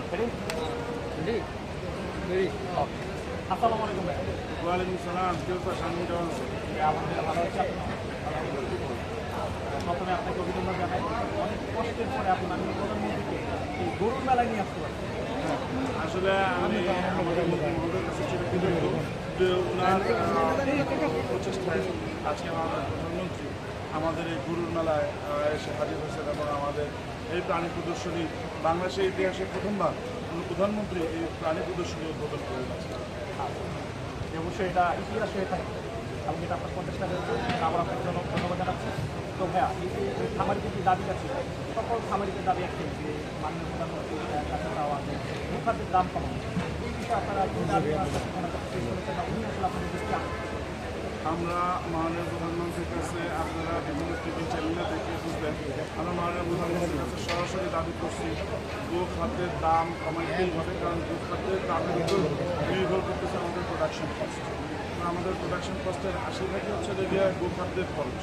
আসসালামু আলাইকুম ভাই। ওয়ালাইকুম সালাম। কেউ তো সামনে কেমন আছে? আলহামদুলিল্লাহ ভালো আছি। প্রথমে আপনাকে অভিনন্দন জানাই। অনেক কষ্টের পরে আপনার প্রধানমন্ত্রীকে এই গরুর মেলায় নিয়ে আসতে পারছেন। আসলে আমি আমাদের মহোদয়ের কাছে চিরকৃতজ্ঞ যে ওনার প্রচেষ্টায় আজকে আমাদের প্রধানমন্ত্রী আমাদের এই গরুর মেলায় এসে হাজির হয়েছেন এবং আমাদের এই প্রাণী প্রদর্শনী বাংলাদেশের ইতিহাসে প্রথমবার কোনো প্রধানমন্ত্রী এই প্রাণী প্রদর্শনী উদ্বোধন করে গেছেন। অবশ্যই এটা ইতিহাস হয়ে থাকে এবং এটা আপনার প্রচেষ্টা আবার আপনার জন্য ধন্যবাদ জানাচ্ছি। তো ভাইয়া এই খামারিদের যে দাবি আছে সকল খামারিদের দাবি একটাই যে মাননীয় প্রধানমন্ত্রীর কাছে চাওয়া যে ভূখাদ্যের দাম কমানো। এই বিষয়ে আপনারা কি দাবি আপনাদের দৃষ্টি আনবেন? আমরা মাননীয় প্রধানমন্ত্রীর কাছে আপনারা বিভিন্ন টিভি চ্যানেলে দেখে বুঝবেন আমরা মাননীয় প্রধানমন্ত্রীর কাছে সরাসরি দাবি করছি গো খাদ্যের দাম কমাইতেই হবে, কারণ গো খাদ্যের দামের উপর নির্ভর করতেছে আমাদের প্রোডাকশন কস্ট। আমাদের প্রোডাকশন কস্টের 80% হচ্ছে গিয়ে গো খাদ্যের খরচ।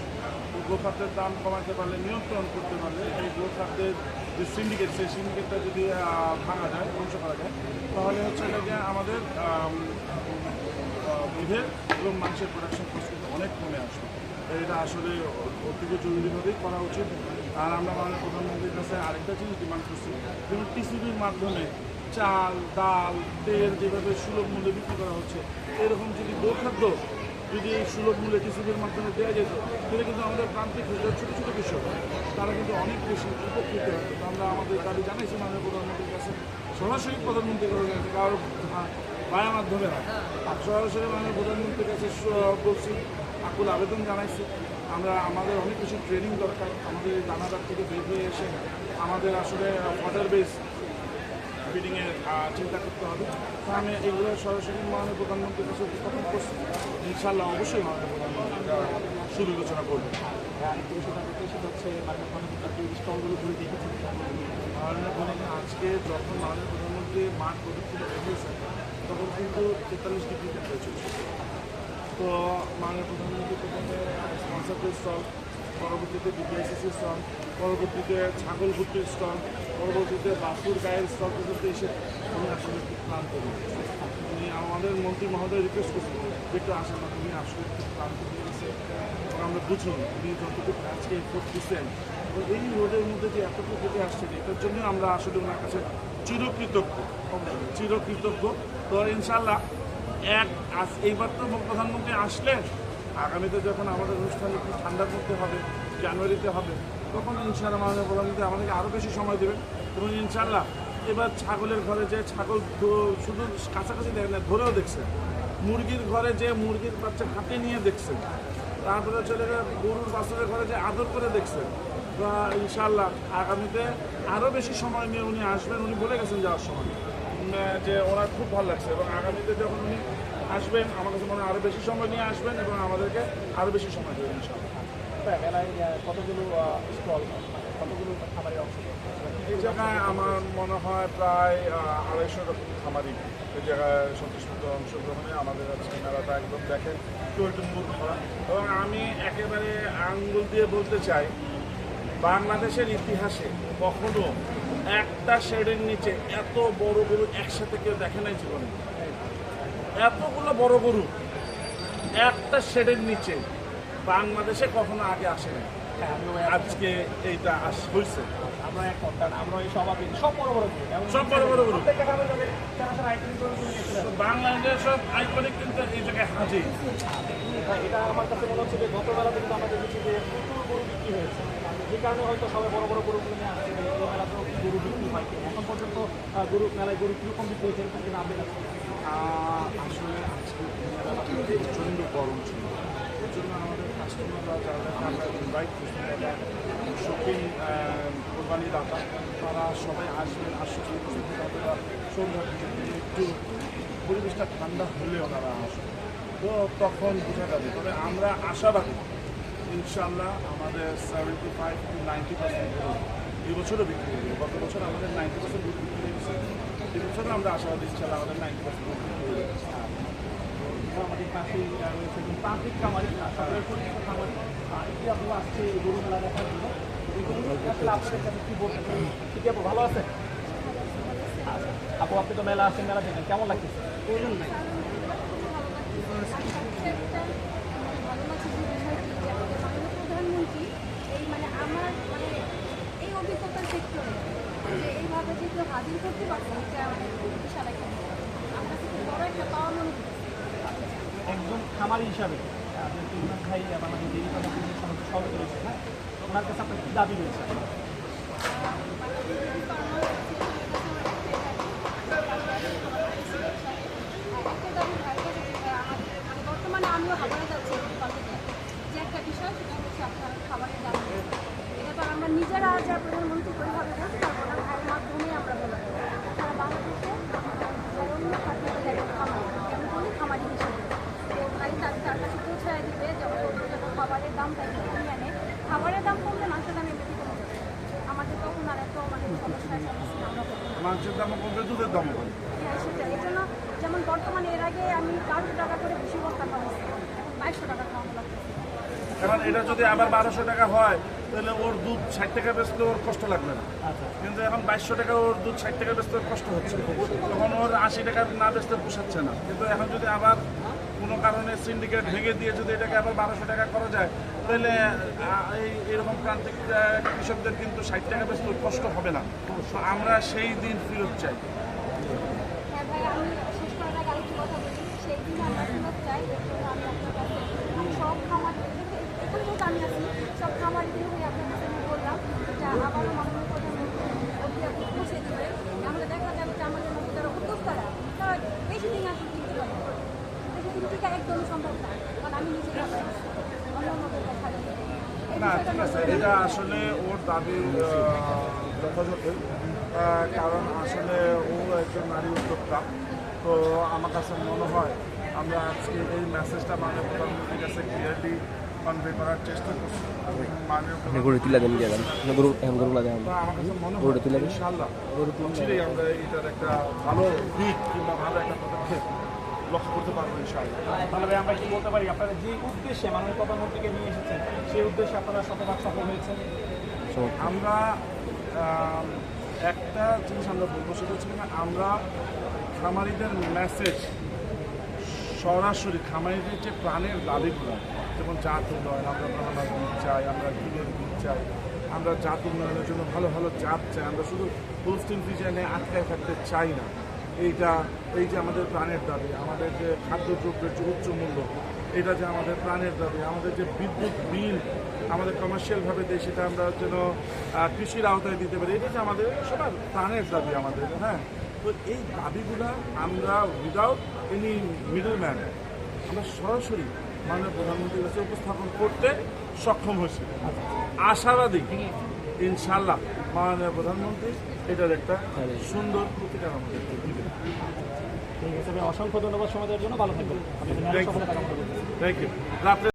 তো গো খাদ্যের দাম কমাতে পারলে, নিয়ন্ত্রণ করতে পারলে এই গো খাদ্যের যে সিন্ডিকেট, সেই সিন্ডিকেটটা যদি ভাঙা যায়, ধ্বংস করা যায়, তাহলে হচ্ছে গিয়ে আমাদের দুধের এবং মাংসের প্রোডাকশন কস্ট কিন্তু অনেক কমে আসবে। এটা আসলে অত্যন্ত জরুরিভাবেই করা উচিত। আর আমরা মাননীয় প্রধানমন্ত্রীর কাছে আরেকটা জিনিস ডিমান্ড করছি, যেমন টিসিবির মাধ্যমে চাল, ডাল, তেল যেভাবে সুলভ মূল্যে বিক্রি করা হচ্ছে, এরকম যদি গোখাদ্য যদি এই সুলভ মূল্যে টিসিবির মাধ্যমে দেওয়া যেত, তাহলে কিন্তু আমাদের প্রান্তিক ছোটো ছোটো কৃষক তারা কিন্তু অনেক বেশি উপকৃত হতো। আমরা আমাদের দাবি জানাইছি মাননীয় প্রধানমন্ত্রীর কাছে, সরাসরি প্রধানমন্ত্রীর কাছে কারো ভায়া মাধ্যমে হয়, সরাসরি মাননীয় প্রধানমন্ত্রীর কাছে বলছি, আকুল আবেদন জানাইছি। আমরা আমাদের অনেক কিছু ট্রেনিং দরকার, আমাদের এই দানাদার থেকে বের হয়ে এসে আমাদের আসলে ফডার বেস ফিডিংয়ের চিন্তা করতে হবে। তো আমি এগুলো সরাসরি মাননীয় প্রধানমন্ত্রীর কাছে উপস্থাপন করছি। ইনশাআল্লাহ অবশ্যই মাননীয় প্রধানমন্ত্রী সুবিবেচনা করবে। আরেকটি বিষয় সেটা হচ্ছে মাননীয় প্রধানমন্ত্রী স্টলগুলো ঘুরে দেখেছেন। মাননীয় প্রধানমন্ত্রী আজকে যখন মাননীয় প্রধানমন্ত্রী মাঠ প্রযুক্তি বেরিয়েছেন তখন কিন্তু 43 ডিগ্রি টেম্পারেচার ছিল। তো মাননীয় প্রধানমন্ত্রী প্রথমে স্পন্সরদের স্টল, পরবর্তীতে বিপিআইসিসি স্টল, পরবর্তীতে ছাগল ভুট্টির স্টল, পরবর্তীতে বাছুর গায়ের স্টল পর্যন্ত এসে উনি আসলে খুব ক্লান্ত হয়ে গেছে। উনি আমাদের মন্ত্রী মহোদয় রিকোয়েস্ট করছেন যে একটু আসার না, উনি আসলে খুব ক্লান্ত হয়ে গেছে এবং আমরা বুঝি উনি যতটুকু আজকে এফোর্ট দিচ্ছেন এবং এই রোডের মধ্যে যে এতটুকু হেঁটে আসছেন, এটার জন্য আমরা আসলে ওনার কাছে চিরকৃতজ্ঞ। তো ইনশাল্লাহ এইবার তো প্রধানমন্ত্রী আসলে আগামীতে যখন আমাদের অনুষ্ঠান একটু ঠান্ডার মধ্যে হবে, জানুয়ারিতে হবে, তখন ইনশাআল্লাহ মাননীয় প্রধানমন্ত্রী আমাদেরকে আরও বেশি সময় দেবেন এবং ইনশাআল্লাহ এবার ছাগলের ঘরে যে ছাগল শুধু কাছাকাছি দেখেন না, ধরেও দেখছেন, মুরগির ঘরে যে মুরগির বাচ্চা হাতে নিয়ে দেখছেন, তারপরে চলে গেলে গরুর বাছুরের ঘরে যে আদর করে দেখছেন। বা ইনশাআল্লাহ আগামীতে আরও বেশি সময় নিয়ে উনি আসবেন। উনি বলে গেছেন যাওয়ার সময় যে ওনার খুব ভালো লাগছে এবং আগামীতে যখন উনি আসবেন আমার কাছে মনে হয় আরও বেশি সময় নিয়ে আসবেন এবং আমাদেরকে আরও বেশি সময় দেবেন ইনশাআল্লাহ। মেলায় কতগুলো স্টল, কতগুলো খামারের অংশ? এই জায়গায় আমার মনে হয় প্রায় 250 রকম খামারি এই জায়গায় স্বতঃস্ফূর্ত অংশগ্রহণে আমাদের আজকে মেলাটা একদম দেখেন টুলটুম্বুর ভরা। এবং আমি একেবারে আঙ্গুল দিয়ে বলতে চাই, বাংলাদেশের ইতিহাসে কখনো একটা শেডের নিচে এত বড় গরু একসাথে কেউ দেখে নাই জীবনে। এতগুলো বড় গরু একটা শেডের নিচে বাংলাদেশে কখনো আগে আসে না। আজকে এইটা হয়েছে। আমরা এখন আমরা এই সভাপতি সব বড় বড় গরু বাংলাদেশের সব আইকনিক কিন্তু এই জায়গায় হাজির। এটা আমার কাছে মনে হচ্ছে যে গতবেলা কিন্তু আমরা দেখেছি যে প্রচুর গরু বিক্রি হয়েছে, যে কারণে হয়তো সবাই বড় বড় গরুগুলো নিয়ে আসছে। এই মেলাতেও গরু বিক্রি হয় কিনা এখন পর্যন্ত মেলায় গরু কীরকম বিক্রি হয়েছে এরকম কিনা আপডেট আছে? আসলে আজকে প্রচণ্ড গরম ছিল, এর জন্য আমাদের কাস্টমাররা যারা আমরা ইনভাইট করছি, যারা শপিং কোরবানি দাতা, তারা সবাই আসবেন, আসছে তারা সন্ধ্যার দিকে একটু পরিবেশটা ঠান্ডা হলে ওনারা আসবে, তো তখন বোঝা যাবে। তবে আমরা আশাবাদী ইনশাআল্লাহ আমাদের 75 to 90% এই বছরও বিক্রি হয়ে যাবে। গত বছর আমাদের 90% বিক্রি হয়ে গেছে, এই বছরও আমরা আশাবাদী ইনশাআল্লাহ আমাদের 90% বিক্রি হয়ে যাবে। আমাদের পাশেই রয়েছে প্রান্তিক খামারি, সরকারের পরিচিত খামারি, এটি আপনারা আসছে এই গরু মেলা দেখার জন্য। এই গরু আসলে আপনাদের কাছে কী বলতে ঠিক আছে, ভালো আছে? আপু আপনি তো মেলা আসছেন, মেলা দেখেন, কেমন লাগতেছে? বলুন ভাই। ভালো লাগছে যে বিষয়টি যে আমাদের মাননীয় প্রধানমন্ত্রী এই মানে আমার মানে এই অভিজ্ঞতার ক্ষেত্রে যে এইভাবে যে কেউ হাজির করতে পারছে এটা মানে বিশাল একটা বিষয়। আমার কাছে খুব বড় একটা পাওয়া মনে হচ্ছে। একজন খামারি হিসাবে যেহেতু ইমরান ভাই আমাদের ডেইরি ফার্মের সমিতির সভাপতি রয়েছে, হ্যাঁ, ওনার কাছে আপনার কী দাবি রয়েছে? বর্তমানে আমিও খাবারে যাচ্ছি যে একটা বিষয় সেটা হচ্ছে আপনার খাবারের দাম। এটা তো আমরা নিজেরা যা প্রধানমন্ত্রী ওইভাবে বলতে পারবো না, ভাইয়ের মাধ্যমে আমরা বলবো সারা বাংলাদেশে অন্য খাদ্য খামার আমি বলি খামারি হিসেবে তো ভাই তার কাছে পৌঁছায় দিবে যখন খাবারের দামটা একটু কমিয়ে আনে। খাবারের দাম কমলে মাংসের দাম এমনিতে কমে যাবে, আমাদের তখন আর এত মানে সমস্যার সম্মুখীন আমরা করবো না। মাংসের দামও কমবে, দুধের দামও কমবে। হ্যাঁ সেটা এই জন্য যেমন বর্তমানে এর আগে আমি 1200 টাকা করে বেশি বস্তা খাওয়াচ্ছি, এখন 2200 টাকা খাওয়ানো লাগতেছে। এখন এটা যদি আবার 1200 টাকা হয় তাহলে ওর দুধ 60 টাকা বেচলে ওর কষ্ট লাগবে না, আচ্ছা, কিন্তু এখন 2200 টাকা ওর দুধ 60 টাকা বেচতে ওর কষ্ট হচ্ছে, তখন ওর 80 টাকা না বেচতে পোষাচ্ছে না। কিন্তু এখন যদি আবার কোনো কারণে সিন্ডিকেট ভেঙে দিয়ে যদি এটাকে আবার 1200 টাকা করা যায় তাহলে এরকম প্রান্তিক কৃষকদের কিন্তু 60 টাকা বেচতে ওর কষ্ট হবে না। তো আমরা সেই দিন ফেরত চাই। হ্যাঁ ভাই, আমি শেষ করার আগে আরেকটি কথা বলি, সেই দিন আমরা ফেরত চাই। এর জন্য আমি আপনার কাছে সব খামার এখানে যেহেতু আমি আছি সব খামারিদের হয়ে আপনার কাছে আমি বললাম যে আবারও মাননীয় প্রধানমন্ত্রী অতি আপনি পৌঁছে দেবে। আমাদের দেখা যাবে যে আমাদের মধ্যে যারা উদ্যোক্তারা তারা বেশি দিন আসলে টিকতে পারে, বেশি দিন টিকা একদমই সম্ভব না, কারণ আমি নিজে অন্য অন্যদের কথা জানি। এই না বিষয়টা ঠিক আছে, এটা আসলে ওর দাবি যথাযথ, কারণ আসলে ও একজন নারী উদ্যোক্তা। তো আমার কাছে মনে হয় আমরা আজকে এই মেসেজটা মাননীয় প্রধানমন্ত্রীর কাছে ক্লিয়ারলি কনভে করার চেষ্টা করছি। মাননীয় গরু তুলে দেন গেলেন গরু এখন গরুগুলা দেন তো আমার কাছে মনে গরুটা হয় তুলে দেন। ইনশাআল্লাহ অচিরেই আমরা এটার একটা ভালো দিক কিংবা ভালো একটা পদক্ষেপ লক্ষ্য করতে পারবো ইনশাআল্লাহ। তাহলে ভাই আমরা কি বলতে পারি আপনারা যে উদ্দেশ্যে মাননীয় প্রধানমন্ত্রীকে নিয়ে এসেছেন সেই উদ্দেশ্যে আপনারা শতভাগ সফল হয়েছেন? আমরা একটা জিনিস আমরা বলবো, সেটা হচ্ছে কিনা আমরা খামারিদের মেসেজ সরাসরি খামারিদের যে প্রাণের দাবিগুলো, যেমন জাত উন্নয়ন, আমরা ব্রাহ্মণ বীজ চাই, আমরা ঘিরের বীজ চাই, আমরা জাত উন্নয়নের জন্য ভালো ভালো জাত চাই, আমরা শুধু হোলস্টিন ফ্রিজিয়ানে আটকায় থাকতে চাই না। এই যে আমাদের প্রাণের দাবি, আমাদের যে খাদ্যদ্রব্যের যে উচ্চ মূল্য, এটা যে আমাদের প্রাণের দাবি, আমাদের যে বিদ্যুৎ বিল আমাদের কমার্শিয়ালভাবে দেয় সেটা আমরা যেন কৃষির আওতায় দিতে পারি, এটা যে আমাদের সবার প্রাণের দাবি আমাদের। হ্যাঁ, তো এই দাবিগুলো আমরা উইদাউট এনি মিডল ম্যান আমরা সরাসরি মাননীয় প্রধানমন্ত্রীর কাছে উপস্থাপন করতে সক্ষম হয়েছি। আশাবাদী ইনশাল্লাহ মাননীয় প্রধানমন্ত্রী এটার একটা সুন্দর প্রতিকার আমাদের দিবেন। ঠিক আছে ভাই, অসংখ্য ধন্যবাদ সময় দেওয়ার জন্য, ভালো থাকবেন। আমি Thank you. সফলতা কামনা করছি। Thank you.